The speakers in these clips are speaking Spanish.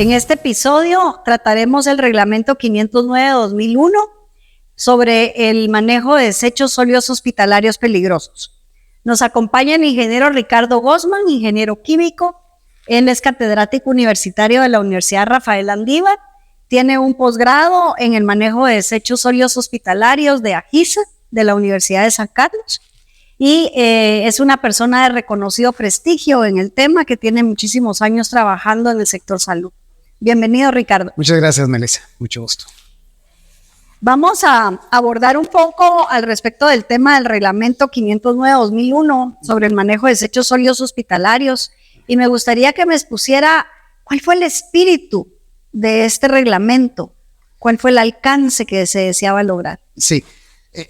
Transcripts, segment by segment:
En este episodio trataremos el reglamento 509/2001 sobre el manejo de desechos sólidos hospitalarios peligrosos. Nos acompaña el ingeniero Ricardo Gosman, ingeniero químico. Él es catedrático universitario de la Universidad Rafael Andívar. Tiene un posgrado en el manejo de desechos sólidos hospitalarios de AGISA, de la Universidad de San Carlos. Y es una persona de reconocido prestigio en el tema, que tiene muchísimos años trabajando en el sector salud. Bienvenido, Ricardo. Muchas gracias, Melissa. Mucho gusto. Vamos a abordar un poco al respecto del tema del reglamento 509/2001 sobre el manejo de desechos sólidos hospitalarios, y me gustaría que me expusiera cuál fue el espíritu de este reglamento, cuál fue el alcance que se deseaba lograr. Sí,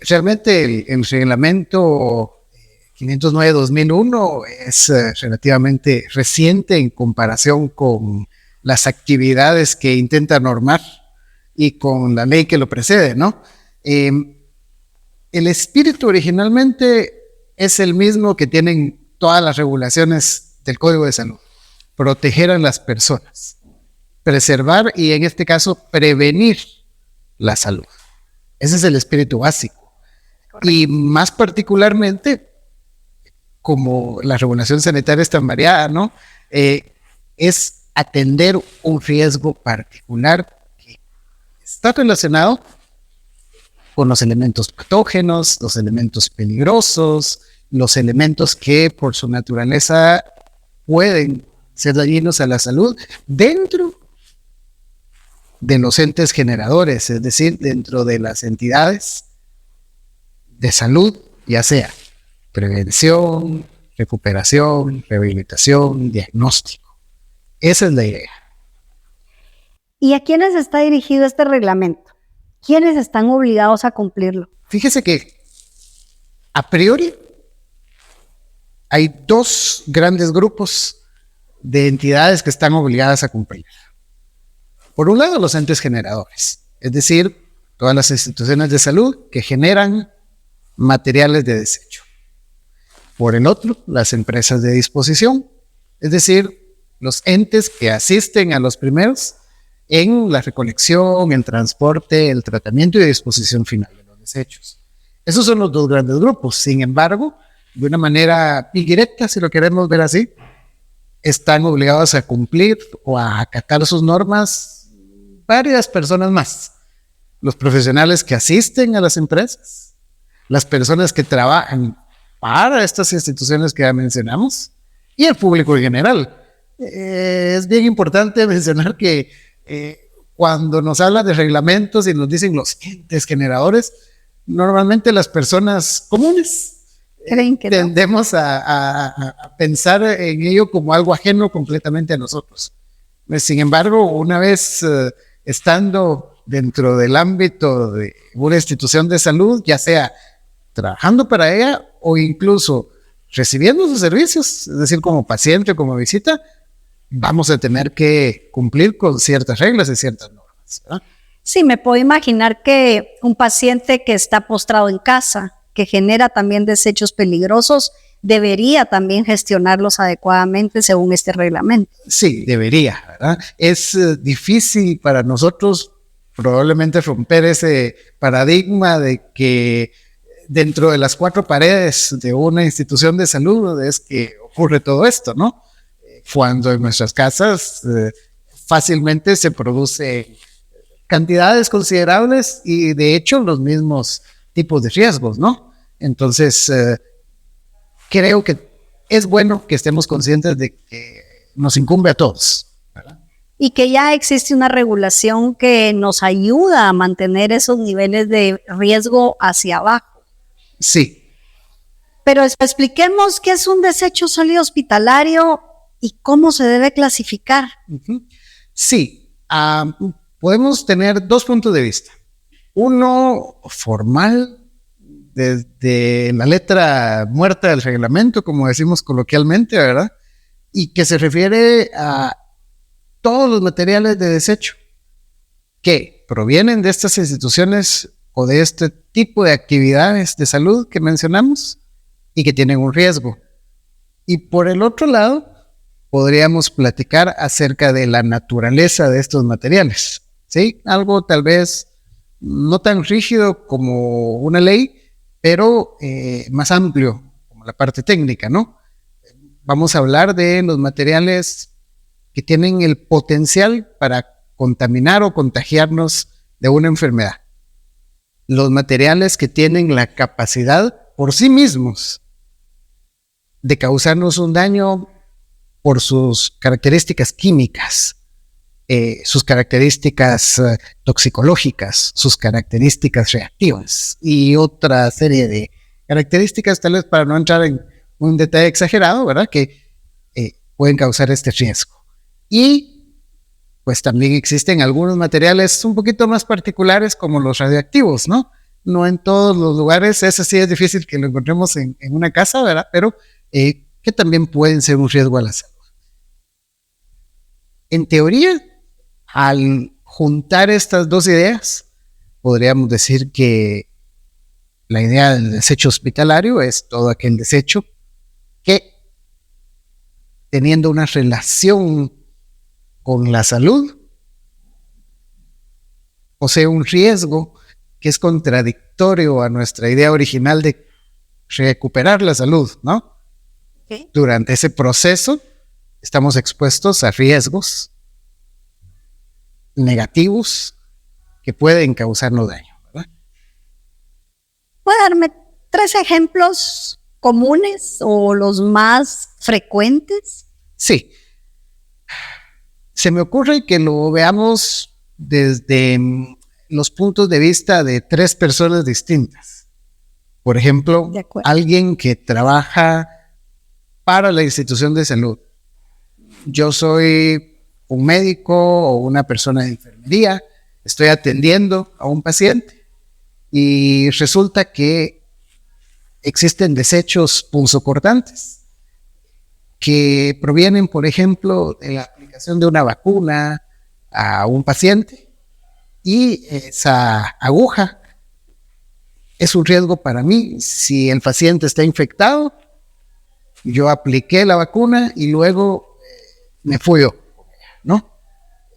realmente el reglamento 509/2001 es relativamente reciente en comparación con las actividades que intenta normar y con la ley que lo precede, ¿no? El espíritu originalmente es el mismo que tienen todas las regulaciones del Código de Salud: proteger a las personas, preservar y, en este caso, prevenir la salud. Ese es el espíritu básico. Correcto. Y más particularmente, como la regulación sanitaria es tan variada, ¿no? Es atender un riesgo particular que está relacionado con los elementos patógenos, los elementos peligrosos, los elementos que por su naturaleza pueden ser dañinos a la salud dentro de los entes generadores, es decir, dentro de las entidades de salud, ya sea prevención, recuperación, rehabilitación, diagnóstico. Esa es la idea. ¿Y a quiénes está dirigido este reglamento? ¿Quiénes están obligados a cumplirlo? Fíjese que a priori hay dos grandes grupos de entidades que están obligadas a cumplir. Por un lado, los entes generadores, es decir, todas las instituciones de salud que generan materiales de desecho. Por el otro, las empresas de disposición, es decir, los entes que asisten a los primeros en la recolección, el transporte, el tratamiento y disposición final de los desechos. Esos son los dos grandes grupos. Sin embargo, de una manera indirecta, si lo queremos ver así, están obligados a cumplir o a acatar sus normas varias personas más. Los profesionales que asisten a las empresas, las personas que trabajan para estas instituciones que ya mencionamos, y el público en general. Es bien importante mencionar que cuando nos hablan de reglamentos y nos dicen los entes generadores, normalmente las personas comunes tendemos a pensar en ello como algo ajeno completamente a nosotros. Sin embargo, una vez estando dentro del ámbito de una institución de salud, ya sea trabajando para ella o incluso recibiendo sus servicios, es decir, como paciente o como visita, vamos a tener que cumplir con ciertas reglas y ciertas normas, ¿verdad? Sí, me puedo imaginar que un paciente que está postrado en casa, que genera también desechos peligrosos, debería también gestionarlos adecuadamente según este reglamento. Sí, debería, ¿verdad? Es difícil para nosotros probablemente romper ese paradigma de que dentro de las cuatro paredes de una institución de salud es que ocurre todo esto, ¿no? Cuando en nuestras casas fácilmente se producen cantidades considerables y de hecho los mismos tipos de riesgos, ¿no? Entonces, creo que es bueno que estemos conscientes de que nos incumbe a todos, ¿verdad? Y que ya existe una regulación que nos ayuda a mantener esos niveles de riesgo hacia abajo. Sí. Pero expliquemos qué es un desecho sólido hospitalario y cómo se debe clasificar. Sí, podemos tener dos puntos de vista. Uno formal, desde la letra muerta del reglamento, como decimos coloquialmente, ¿verdad? Y que se refiere a todos los materiales de desecho que provienen de estas instituciones o de este tipo de actividades de salud que mencionamos y que tienen un riesgo. Y por el otro lado, podríamos platicar acerca de la naturaleza de estos materiales, ¿sí? Algo tal vez no tan rígido como una ley, pero más amplio como la parte técnica, ¿no? Vamos a hablar de los materiales que tienen el potencial para contaminar o contagiarnos de una enfermedad. Los materiales que tienen la capacidad por sí mismos de causarnos un daño por sus características químicas, sus características toxicológicas, sus características reactivas y otra serie de características, tal vez para no entrar en un detalle exagerado, ¿verdad? Que pueden causar este riesgo. Y pues también existen algunos materiales un poquito más particulares como los radioactivos, ¿no? No en todos los lugares, eso sí es difícil que lo encontremos en una casa, ¿verdad? Pero que también pueden ser un riesgo a la salud. En teoría, al juntar estas dos ideas, podríamos decir que la idea del desecho hospitalario es todo aquel desecho que, teniendo una relación con la salud, posee un riesgo que es contradictorio a nuestra idea original de recuperar la salud, ¿no? ¿Sí? Durante ese proceso estamos expuestos a riesgos negativos que pueden causarnos daño, ¿verdad? ¿Puede darme 3 ejemplos comunes o los más frecuentes? Sí. Se me ocurre que lo veamos desde los puntos de vista de 3 personas distintas. Por ejemplo, alguien que trabaja para la institución de salud. Yo soy un médico o una persona de enfermería, estoy atendiendo a un paciente y resulta que existen desechos punzocortantes que provienen, por ejemplo, de la aplicación de una vacuna a un paciente y esa aguja es un riesgo para mí. Si el paciente está infectado, yo apliqué la vacuna y luego me fui yo, ¿no?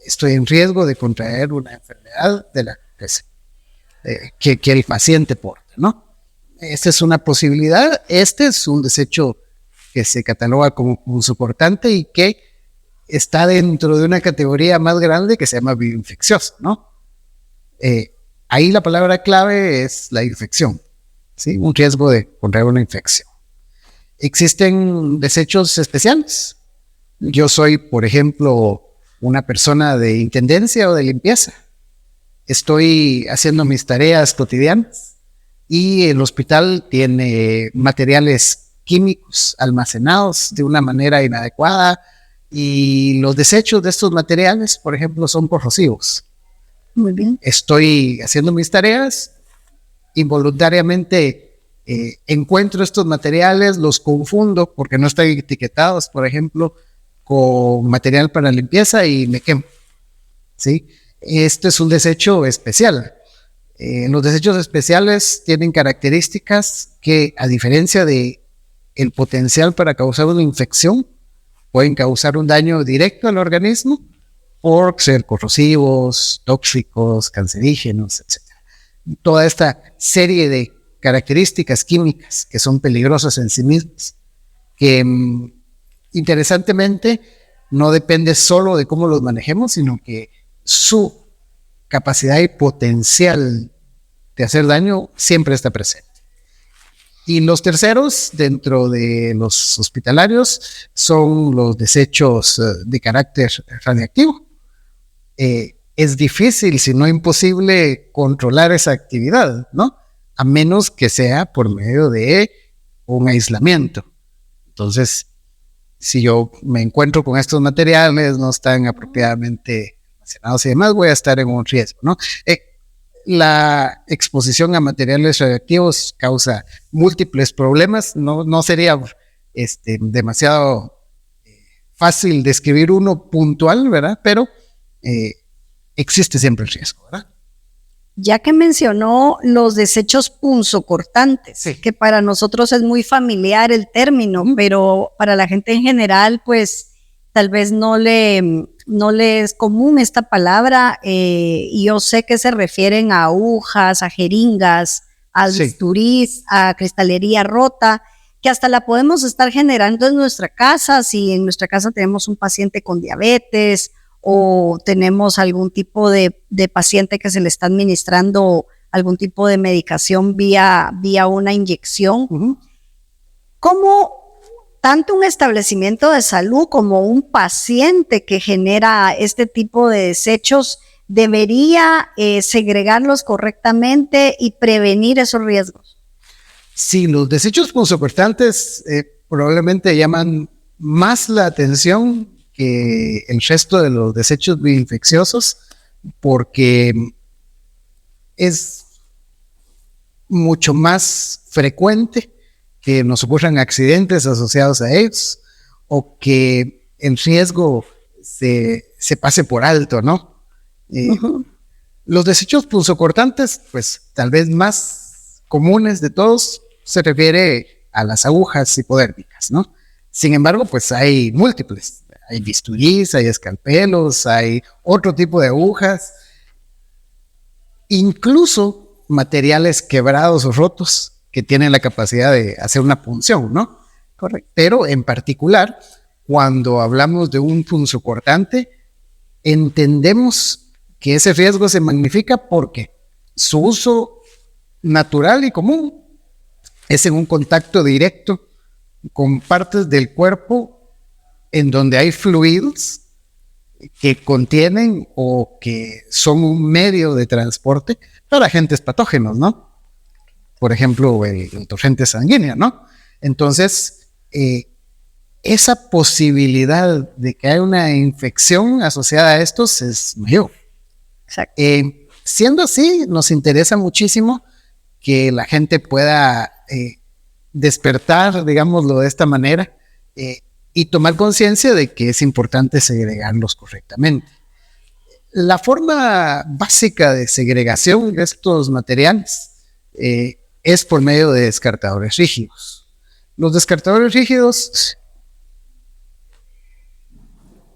Estoy en riesgo de contraer una enfermedad de la que el paciente porta, ¿no? Esta es una posibilidad. Este es un desecho que se cataloga como punzocortante y que está dentro de una categoría más grande que se llama bioinfeccioso, ¿no? Ahí la palabra clave es la infección, ¿sí? Un riesgo de contraer una infección. Existen desechos especiales. Yo soy, por ejemplo, una persona de intendencia o de limpieza. Estoy haciendo mis tareas cotidianas y el hospital tiene materiales químicos almacenados de una manera inadecuada y los desechos de estos materiales, por ejemplo, son corrosivos. Muy bien. Estoy haciendo mis tareas, involuntariamente encuentro estos materiales, los confundo porque no están etiquetados, por ejemplo, con material para limpieza y me quemo, ¿sí? Este es un desecho especial. Los desechos especiales tienen características que, a diferencia de el potencial para causar una infección, pueden causar un daño directo al organismo por ser corrosivos, tóxicos, cancerígenos, etc. Toda esta serie de características químicas que son peligrosas en sí mismas, que interesantemente no depende solo de cómo los manejemos, sino que su capacidad y potencial de hacer daño siempre está presente. Y los terceros, dentro de los hospitalarios, son los desechos de carácter radiactivo. Es difícil, si no imposible, controlar esa actividad, ¿no? A menos que sea por medio de un aislamiento. Entonces, si yo me encuentro con estos materiales, no están apropiadamente almacenados y demás, voy a estar en un riesgo, ¿no? La exposición a materiales radioactivos causa múltiples problemas. No sería demasiado fácil describir uno puntual, ¿verdad? Pero existe siempre el riesgo, ¿verdad? Ya que mencionó los desechos punzocortantes, Sí. que para nosotros es muy familiar el término, pero para la gente en general, pues tal vez no le es común esta palabra, y yo sé que se refieren a agujas, a jeringas, a bisturís, a cristalería rota, que hasta la podemos estar generando en nuestra casa, si en nuestra casa tenemos un paciente con diabetes o tenemos algún tipo de paciente que se le está administrando algún tipo de medicación vía una inyección. Uh-huh. ¿Cómo tanto un establecimiento de salud como un paciente que genera este tipo de desechos debería segregarlos correctamente y prevenir esos riesgos? Sí, los desechos punzocortantes probablemente llaman más la atención que el resto de los desechos bioinfecciosos, porque es mucho más frecuente que nos ocurran accidentes asociados a ellos o que el riesgo se pase por alto, ¿no? Uh-huh. Los desechos punzocortantes, pues tal vez más comunes de todos, se refiere a las agujas hipodérmicas, ¿no? Sin embargo, pues hay múltiples. Hay bisturís, hay escalpelos, hay otro tipo de agujas, incluso materiales quebrados o rotos que tienen la capacidad de hacer una punción, ¿no? Correcto. Pero en particular, cuando hablamos de un punzocortante, entendemos que ese riesgo se magnifica porque su uso natural y común es en un contacto directo con partes del cuerpo en donde hay fluidos que contienen o que son un medio de transporte para agentes patógenos, ¿no? Por ejemplo, el torrente sanguíneo, ¿no? Entonces, esa posibilidad de que haya una infección asociada a estos es mayor. Exacto. Siendo así, nos interesa muchísimo que la gente pueda despertar, digámoslo de esta manera, y tomar conciencia de que es importante segregarlos correctamente. La forma básica de segregación de estos materiales es por medio de descartadores rígidos. Los descartadores rígidos,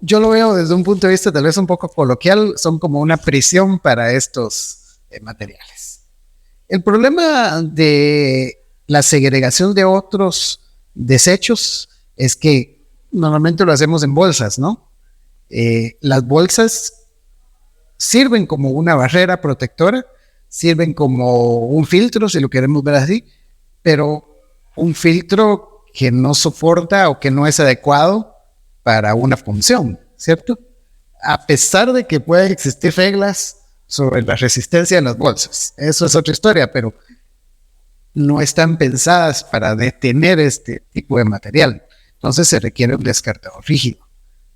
yo lo veo desde un punto de vista tal vez un poco coloquial, son como una prisión para estos materiales. El problema de la segregación de otros desechos es que normalmente lo hacemos en bolsas, ¿no? Las bolsas sirven como una barrera protectora, sirven como un filtro, si lo queremos ver así, pero un filtro que no soporta o que no es adecuado para una función, ¿cierto? A pesar de que pueden existir reglas sobre la resistencia de las bolsas. Eso es otra historia, pero no están pensadas para detener este tipo de material. Entonces se requiere un descartador rígido.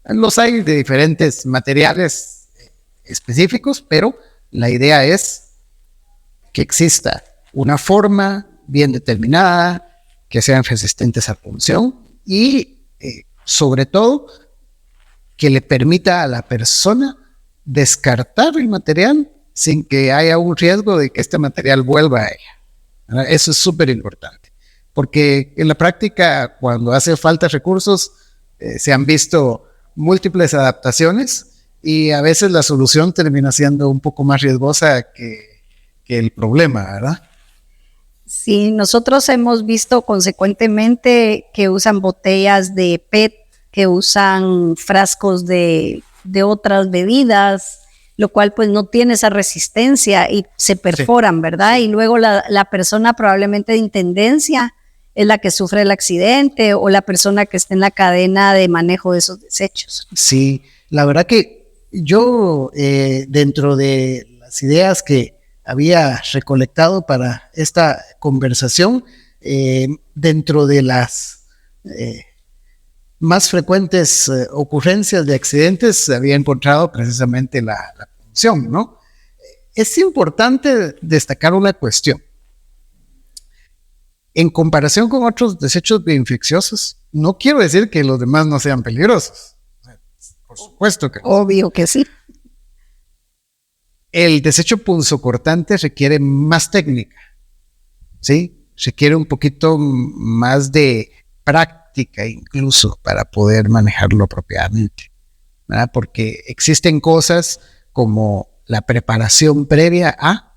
Los hay de diferentes materiales específicos, pero la idea es que exista una forma bien determinada, que sean resistentes a punción y sobre todo que le permita a la persona descartar el material sin que haya un riesgo de que este material vuelva a ella. Eso es súper importante. Porque en la práctica, cuando hace falta recursos, se han visto múltiples adaptaciones y a veces la solución termina siendo un poco más riesgosa que el problema, ¿verdad? Sí, nosotros hemos visto consecuentemente que usan botellas de PET, que usan frascos de otras bebidas, lo cual pues no tiene esa resistencia y se perforan, sí, ¿verdad? Sí. Y luego la persona probablemente de intendencia es la que sufre el accidente o la persona que está en la cadena de manejo de esos desechos. Sí, la verdad que yo dentro de las ideas que había recolectado para esta conversación, dentro de las más frecuentes ocurrencias de accidentes había encontrado precisamente la punción, ¿no? Es importante destacar una cuestión. En comparación con otros desechos bioinfecciosos, no quiero decir que los demás no sean peligrosos. Por supuesto que no. Obvio que sí. El desecho punzocortante requiere más técnica, ¿sí? Requiere un poquito más de práctica práctica incluso para poder manejarlo apropiadamente, ¿verdad? Porque existen cosas como la preparación previa a,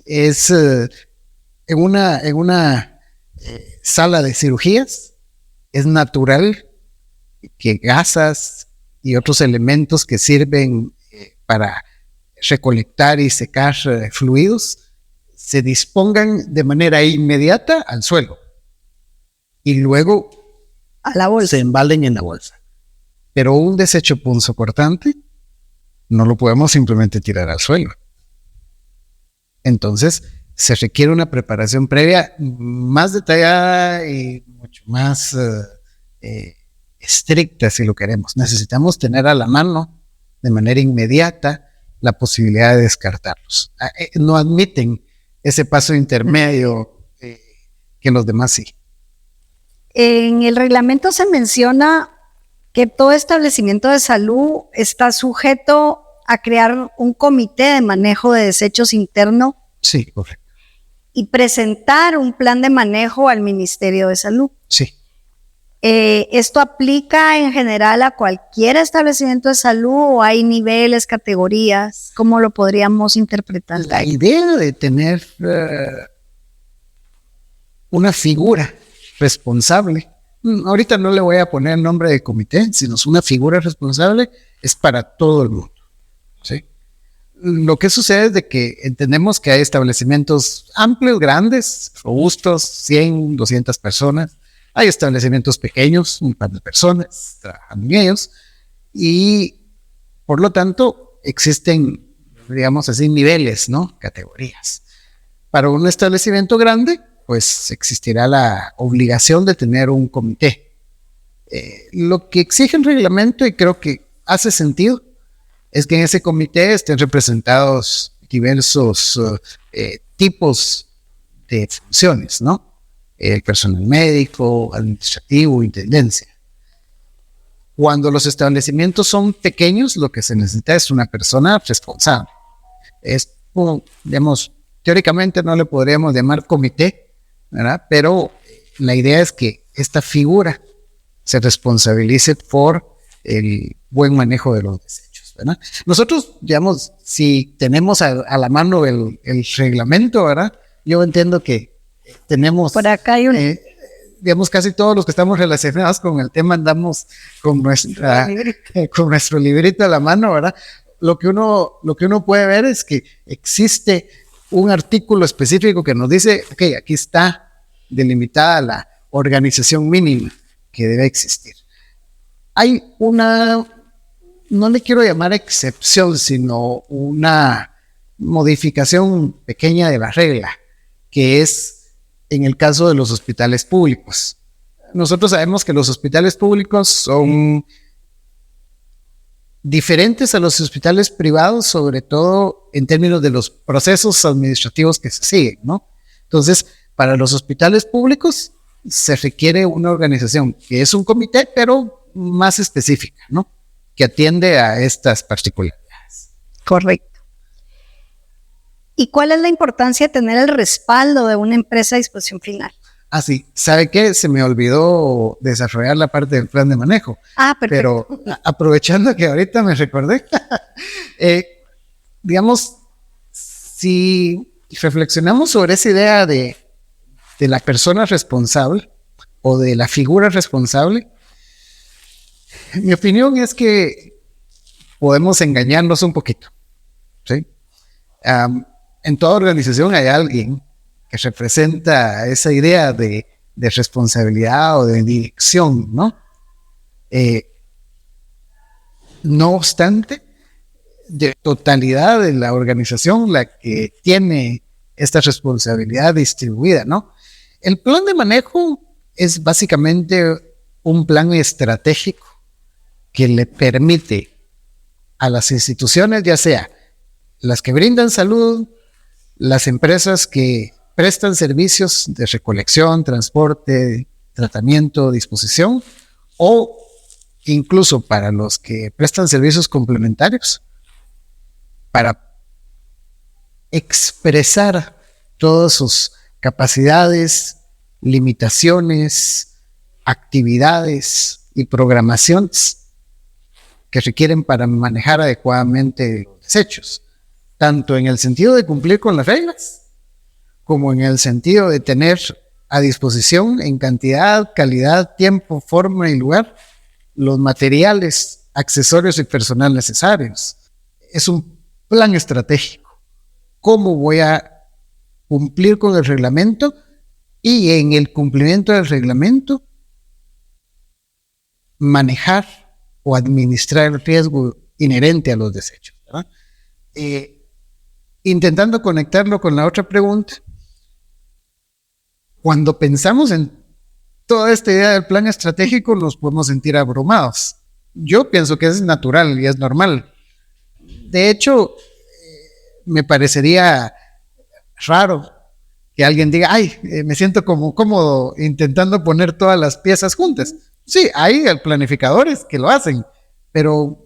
es en una sala de cirugías, es natural que gasas y otros elementos que sirven para recolectar y secar fluidos se dispongan de manera inmediata al suelo y luego A la bolsa. se embalen en la bolsa. Pero un desecho punzocortante no lo podemos simplemente tirar al suelo. Entonces se requiere una preparación previa más detallada y mucho más estricta, si lo queremos. Necesitamos tener a la mano de manera inmediata la posibilidad de descartarlos. No admiten ese paso intermedio que los demás sí. En el reglamento se menciona que todo establecimiento de salud está sujeto a crear un comité de manejo de desechos interno. Sí, correcto. Y presentar un plan de manejo al Ministerio de Salud. Sí. ¿Esto aplica en general a cualquier establecimiento de salud o hay niveles, categorías? ¿Cómo lo podríamos interpretar? La idea de tener una figura responsable, ahorita no le voy a poner nombre de comité, sino una figura responsable es para todo el mundo, ¿sí? Lo que sucede es de que entendemos que hay establecimientos amplios, grandes, robustos, 100, 200 personas. Hay establecimientos pequeños, un par de personas trabajando en ellos. Y por lo tanto existen, digamos así, niveles, ¿no? Categorías. Para un establecimiento grande, pues existirá la obligación de tener un comité. Lo que exige el reglamento, y creo que hace sentido, es que en ese comité estén representados diversos tipos de funciones, ¿no? El personal médico, administrativo, intendencia. Cuando los establecimientos son pequeños, lo que se necesita es una persona responsable. Es, digamos, teóricamente no le podríamos llamar comité, ¿verdad? Pero la idea es que esta figura se responsabilice por el buen manejo de los desechos, ¿verdad? Nosotros, digamos, si tenemos a la mano el reglamento, ¿verdad? Yo entiendo que tenemos... Por acá hay un... digamos, casi todos los que estamos relacionados con el tema andamos con nuestro librito a la mano, ¿verdad? Lo que uno puede ver es que existe un artículo específico que nos dice, ok, aquí está delimitada la organización mínima que debe existir. Hay una, no le quiero llamar excepción, sino una modificación pequeña de la regla, que es en el caso de los hospitales públicos. Nosotros sabemos que los hospitales públicos son diferentes a los hospitales privados, sobre todo en términos de los procesos administrativos que se siguen, ¿no? Entonces, para los hospitales públicos se requiere una organización que es un comité, pero más específica, ¿no? Que atiende a estas particularidades. Correcto. ¿Y cuál es la importancia de tener el respaldo de una empresa de disposición final? Ah, sí. ¿Sabe qué? Se me olvidó desarrollar la parte del plan de manejo. Ah, perfecto. Pero aprovechando que ahorita me recordé, digamos, si reflexionamos sobre esa idea de la persona responsable o de la figura responsable, mi opinión es que podemos engañarnos un poquito, ¿sí? En toda organización hay alguien que representa esa idea de responsabilidad o de dirección, ¿no? No obstante, de totalidad de la organización la que tiene esta responsabilidad distribuida, ¿no? El plan de manejo es básicamente un plan estratégico que le permite a las instituciones, ya sea las que brindan salud, las empresas que prestan servicios de recolección, transporte, tratamiento, disposición, o incluso para los que prestan servicios complementarios, para expresar todas sus capacidades, limitaciones, actividades y programaciones que requieren para manejar adecuadamente los desechos, tanto en el sentido de cumplir con las reglas, como en el sentido de tener a disposición en cantidad, calidad, tiempo, forma y lugar los materiales, accesorios y personal necesarios. Es un plan estratégico. ¿Cómo voy a cumplir con el reglamento? Y en el cumplimiento del reglamento, manejar o administrar el riesgo inherente a los desechos, ¿verdad? Intentando conectarlo con la otra pregunta, cuando pensamos en toda esta idea del plan estratégico, nos podemos sentir abrumados. Yo pienso que es natural y es normal. De hecho, me parecería raro que alguien diga, ay, me siento como cómodo intentando poner todas las piezas juntas. Sí, hay planificadores que lo hacen, pero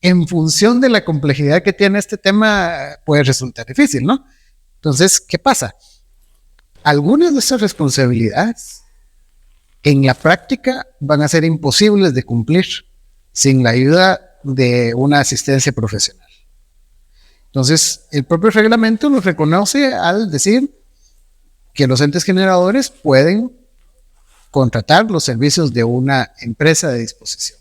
en función de la complejidad que tiene este tema, puede resultar difícil, ¿no? Entonces, ¿qué pasa? Algunas de esas responsabilidades en la práctica van a ser imposibles de cumplir sin la ayuda de una asistencia profesional. Entonces, el propio reglamento lo reconoce al decir que los entes generadores pueden contratar los servicios de una empresa de disposición.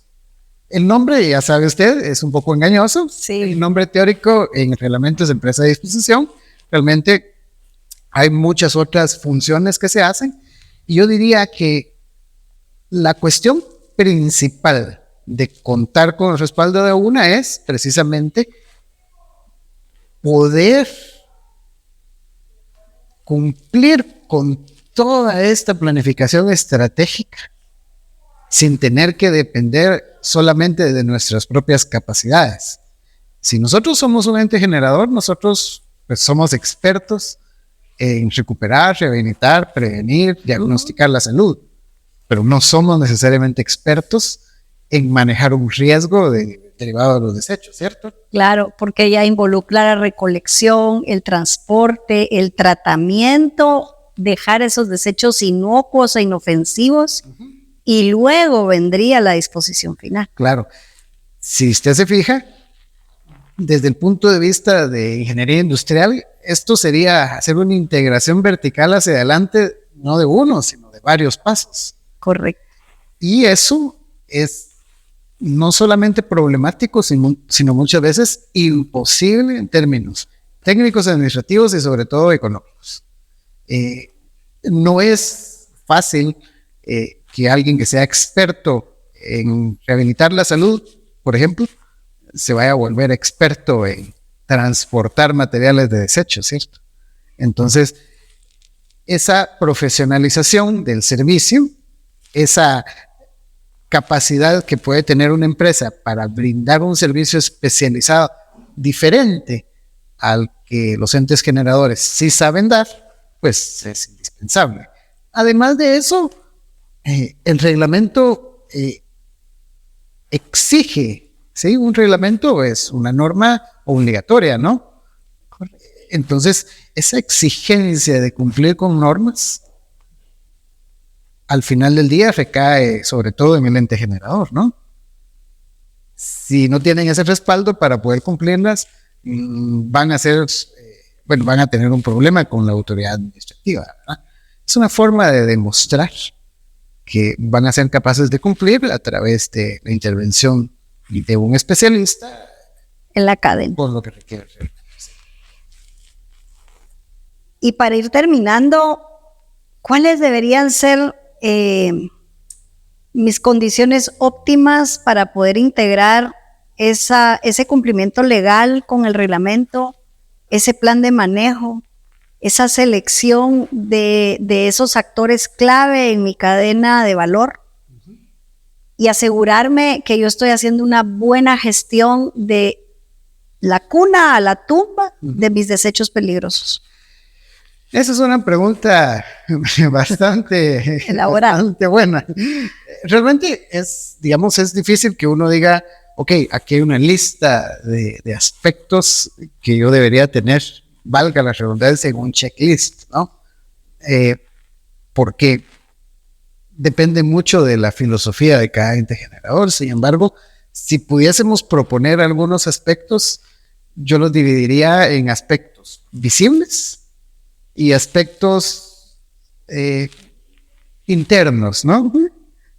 El nombre, ya sabe usted, es un poco engañoso. Sí. El nombre teórico en el reglamento es empresa de disposición. Realmente hay muchas otras funciones que se hacen. Y yo diría que la cuestión principal de contar con el respaldo de una es precisamente poder cumplir con toda esta planificación estratégica sin tener que depender solamente de nuestras propias capacidades. Si nosotros somos un ente generador, nosotros pues, somos expertos en recuperar, rehabilitar, prevenir, diagnosticar la salud, pero no somos necesariamente expertos en manejar un riesgo derivado de los desechos, ¿cierto? Claro, porque ya involucra la recolección, el transporte, el tratamiento, dejar esos desechos inocuos e inofensivos, y luego vendría la disposición final. Claro. Si usted se fija, desde el punto de vista de ingeniería industrial, esto sería hacer una integración vertical hacia adelante, no de uno, sino de varios pasos. Correcto. Y eso es no solamente problemático, sino muchas veces imposible en términos técnicos, administrativos y sobre todo económicos. No es fácil que alguien que sea experto en rehabilitar la salud, por ejemplo, se vaya a volver experto en transportar materiales de desecho, ¿cierto? Entonces, esa profesionalización del servicio, esa capacidad que puede tener una empresa para brindar un servicio especializado diferente al que los entes generadores sí saben dar, pues es indispensable. Además de eso, el reglamento exige, ¿sí? Un reglamento es una norma obligatoria, ¿no? Entonces, esa exigencia de cumplir con normas, al final del día recae sobre todo en el ente generador, ¿no? Si no tienen ese respaldo para poder cumplirlas, van a tener un problema con la autoridad administrativa, ¿verdad? Es una forma de demostrar que van a ser capaces de cumplir a través de la intervención de un especialista en la cadena. Por lo que requiere. Y para ir terminando, ¿cuáles deberían ser mis condiciones óptimas para poder integrar ese cumplimiento legal con el reglamento, ese plan de manejo, esa selección de esos actores clave en mi cadena de valor y asegurarme que yo estoy haciendo una buena gestión de la cuna a la tumba de mis desechos peligrosos? Esa es una pregunta bastante elaborada, bastante buena. Realmente es difícil que uno diga, ok, aquí hay una lista de aspectos que yo debería tener, valga la redundancia, en un checklist, ¿no? Porque depende mucho de la filosofía de cada ente generador. Sin embargo, si pudiésemos proponer algunos aspectos, yo los dividiría en aspectos visibles y aspectos internos, ¿no?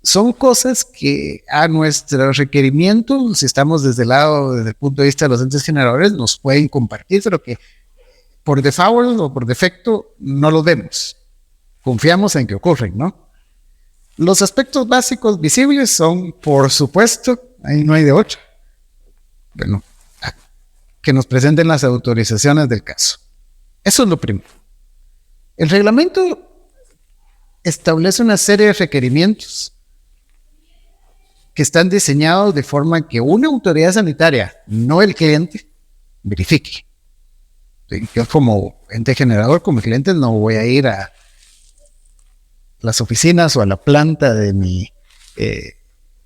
Son cosas que a nuestro requerimiento, si estamos desde el punto de vista de los entes generadores, nos pueden compartir, pero que por default o por defecto no lo vemos. Confiamos en que ocurren, ¿no? Los aspectos básicos visibles son, por supuesto, ahí no hay de otra. Bueno, que nos presenten las autorizaciones del caso. Eso es lo primero. El reglamento establece una serie de requerimientos que están diseñados de forma que una autoridad sanitaria, no el cliente, verifique. Yo como ente generador, como cliente, no voy a ir a las oficinas o a la planta de mi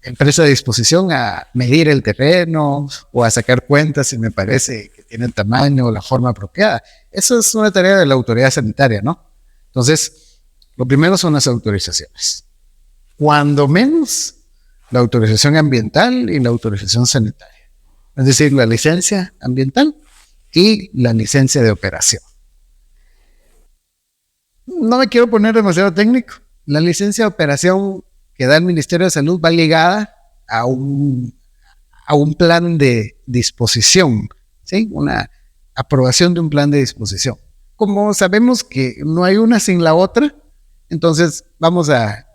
empresa de disposición a medir el terreno o a sacar cuentas si me parece que tiene el tamaño o la forma apropiada. Eso es una tarea de la autoridad sanitaria, ¿no? Entonces, lo primero son las autorizaciones. Cuando menos, la autorización ambiental y la autorización sanitaria. Es decir, la licencia ambiental y la licencia de operación. No me quiero poner demasiado técnico. La licencia de operación que da el Ministerio de Salud va ligada a un plan de disposición, ¿sí? Una aprobación de un plan de disposición. Como sabemos que no hay una sin la otra, entonces vamos a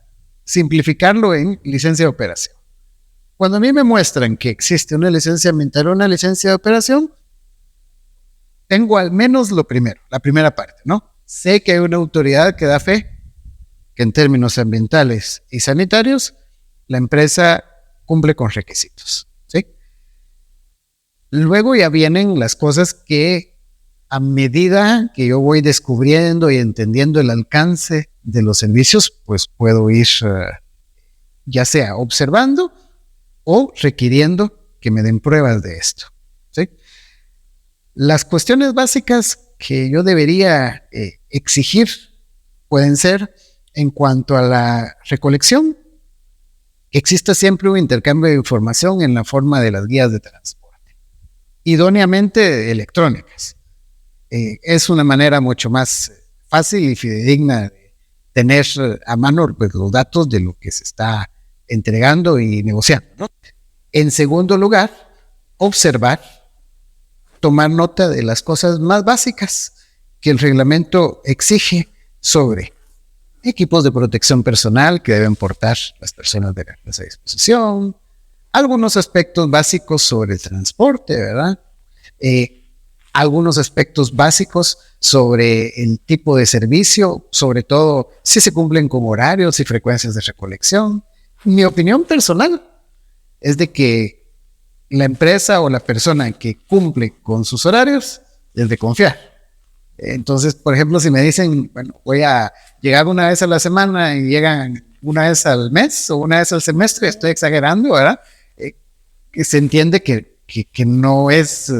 simplificarlo en licencia de operación. Cuando a mí me muestran que existe una licencia ambiental o una licencia de operación, tengo al menos lo primero, la primera parte, ¿no? Sé que hay una autoridad que da fe que en términos ambientales y sanitarios la empresa cumple con requisitos, ¿sí? Luego ya vienen las cosas que a medida que yo voy descubriendo y entendiendo el alcance de los servicios, pues puedo ir ya sea observando o requiriendo que me den pruebas de esto, ¿sí? Las cuestiones básicas que yo debería exigir pueden ser en cuanto a la recolección, que exista siempre un intercambio de información en la forma de las guías de transporte, idóneamente electrónicas. Es una manera mucho más fácil y fidedigna de tener a mano pues, los datos de lo que se está entregando y negociando, ¿no? En segundo lugar, observar, tomar nota de las cosas más básicas que el reglamento exige sobre equipos de protección personal que deben portar las personas de la empresa de disposición, algunos aspectos básicos sobre el transporte, ¿verdad? Algunos aspectos básicos sobre el tipo de servicio, sobre todo si se cumplen con horarios y frecuencias de recolección. Mi opinión personal es de que la empresa o la persona que cumple con sus horarios es de confiar. Entonces, por ejemplo, si me dicen, bueno, voy a llegar una vez a la semana y llegan una vez al mes o una vez al semestre, estoy exagerando, ¿verdad? Que se entiende que no es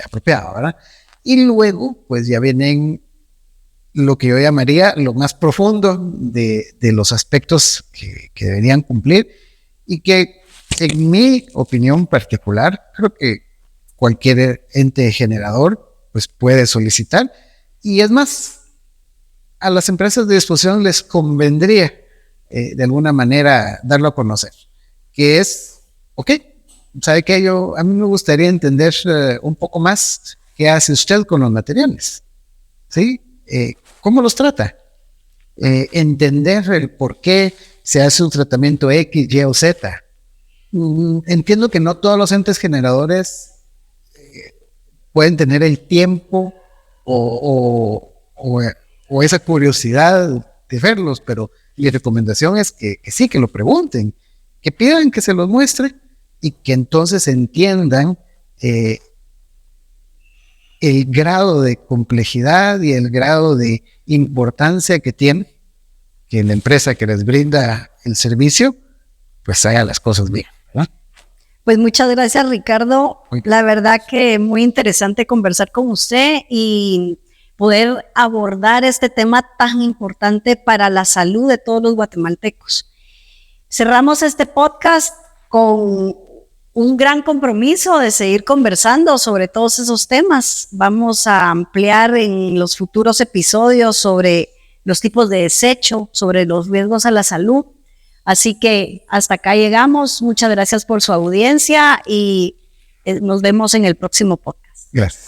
apropiado, ¿verdad? Y luego, pues ya vienen lo que yo llamaría lo más profundo de los aspectos que deberían cumplir y que, en mi opinión particular, creo que cualquier ente generador pues puede solicitar. Y es más, a las empresas de disposición les convendría de alguna manera darlo a conocer, que es, ok, ¿sabe qué? A mí me gustaría entender un poco más qué hace usted con los materiales, ¿sí? ¿Cómo los trata? Entender el por qué se hace un tratamiento X, Y o Z. Entiendo que no todos los entes generadores pueden tener el tiempo o esa curiosidad de verlos, pero mi recomendación es que sí, que lo pregunten, que pidan que se los muestre y que entonces entiendan el grado de complejidad y el grado de importancia que tiene que la empresa que les brinda el servicio pues haga las cosas bien, ¿verdad? Pues muchas gracias, Ricardo. La verdad que muy interesante conversar con usted y poder abordar este tema tan importante para la salud de todos los guatemaltecos. Cerramos este podcast con un gran compromiso de seguir conversando sobre todos esos temas. Vamos a ampliar en los futuros episodios sobre los tipos de desecho, sobre los riesgos a la salud. Así que hasta acá llegamos. Muchas gracias por su audiencia y nos vemos en el próximo podcast. Gracias.